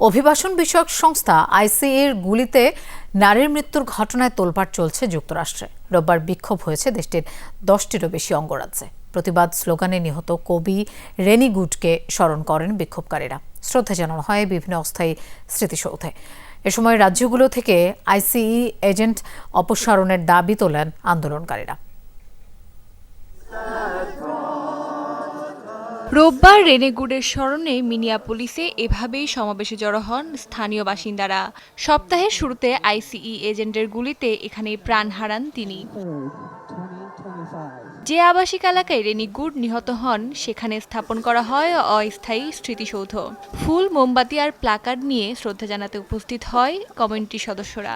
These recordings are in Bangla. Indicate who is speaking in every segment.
Speaker 1: অভিবাসন বিষয়ক সংস্থা আইসিইর গুলিতে নারীর মৃত্যুর ঘটনায় তোলপাড় চলছে যুক্তরাষ্ট্রে। রোববার বিক্ষোভ হয়েছে দেশটির 10টিরও বেশি অঙ্গরাজ্যে। প্রতিবাদ স্লোগানে নিহত কবি রেনি গুডকে স্মরণ করেন বিক্ষোভকারীরা। শ্রদ্ধা জানানো হয় বিভিন্ন অস্থায়ী স্মৃতিসৌধে। এ সময় রাজ্যগুলো থেকে আইসিই এজেন্ট অপসারণের দাবি তোলেন আন্দোলনকারীরা।
Speaker 2: রোববার রেনি গুডের স্মরণে মিনিয়াপোলিসে এভাবেই সমাবেশে জড়ো হন স্থানীয় বাসিন্দারা। সপ্তাহের শুরুতে আইসিই এজেন্টের গুলিতে এখানে প্রাণ হারান তিনি। যে আবাসিক এলাকায় রেনি গুড নিহত হন সেখানে স্থাপন করা হয় অস্থায়ী স্মৃতিসৌধ। ফুল, মোমবাতি আর প্লাকার্ড নিয়ে শ্রদ্ধা জানাতে উপস্থিত হয় কমিউনিটির সদস্যরা।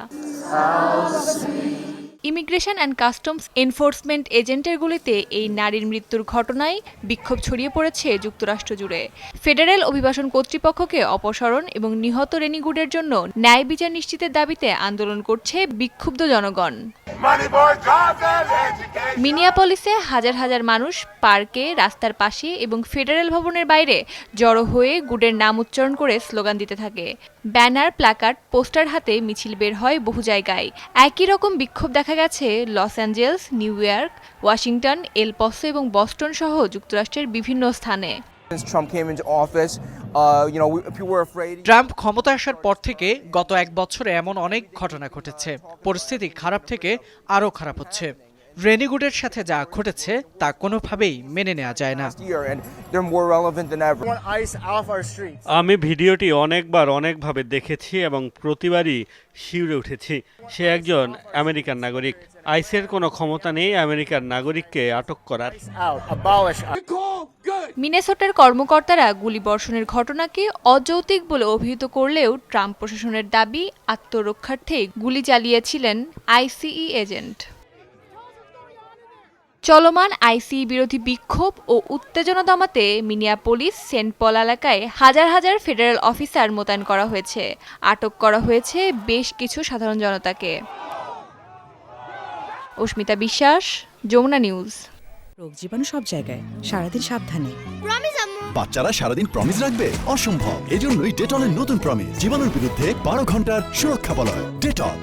Speaker 2: ইমিগ্রেশন অ্যান্ড কাস্টমস এনফোর্সমেন্ট এজেন্টের গুলিতে এই নারীর মৃত্যুর ঘটনায় বিক্ষোভ ছড়িয়ে পড়েছে যুক্তরাষ্ট্র জুড়ে। ফেডারেল অভিবাসন কর্তৃপক্ষকে অপসারণ এবং নিহত রেনি গুডের জন্য ন্যায় বিচার নিশ্চিতের দাবিতে আন্দোলন করছে বিক্ষুব্ধ জনগণ। মিনিয়াপলিসে হাজার হাজার মানুষ পার্কে, রাস্তার পাশে এবং ফেডারেল ভবনের বাইরে জড়ো হয়ে গুডের নাম উচ্চারণ করে স্লোগান দিতে থাকে। ব্যানার, প্ল্যাকার্ড, পোস্টার হাতে মিছিল বের হয় বহু জায়গায়। একই রকম বিক্ষোভ দেখা গেছে Los Angeles, New York, Washington, El Paso এবং বস্টন সহ যুক্তরাষ্ট্রের বিভিন্ন স্থানে।
Speaker 3: ট্রাম্প ক্ষমতা আসার পর থেকে গত এক বছরে এমন অনেক ঘটনা ঘটেছে। পরিস্থিতি খারাপ থেকে আরও খারাপ হচ্ছে। রেনি গুডের সাথে যা ঘটেছে তা কোনোভাবেই মেনে নেওয়া যায় না।
Speaker 4: আমি ভিডিওটি অনেকভাবে দেখেছি এবং প্রতিবারই শিউরে উঠেছি। সে একজন আমেরিকান নাগরিক। আইসের কোনো ক্ষমতা নেই আমেরিকার নাগরিককে আটক করার।
Speaker 2: মিনেসোটার কর্মকর্তারা গুলিবর্ষণের ঘটনাকে অযৌক্তিক বলে অভিহিত করলেও ট্রাম্প প্রশাসনের দাবি আত্মরক্ষার্থে গুলি চালিয়েছিলেন আইসিই এজেন্ট। চলমান আইসিই বিরোধী বিক্ষোভ ও উত্তেজনা দমাতে মিনিয়াপোলিস সেন্ট পল এলাকায় হাজার হাজার ফেডারেল অফিসার মোতায়েন করা হয়েছে। আটক করা হয়েছে বেশ কিছু সাধারণ জনতাকে। অস্মিতা বিশ্বাস, যমুনা নিউজ।
Speaker 5: রোগ জীবাণু সব জায়গায়, সারাদিন সাবধানে।
Speaker 6: বাচ্চারা সারাদিন প্রমিস রাখবে? অসম্ভব। এজন্যই ডেটলের নতুন প্রমিস জীবাণুর বিরুদ্ধে 12 ঘন্টার সুরক্ষা বলয়। ডেটল।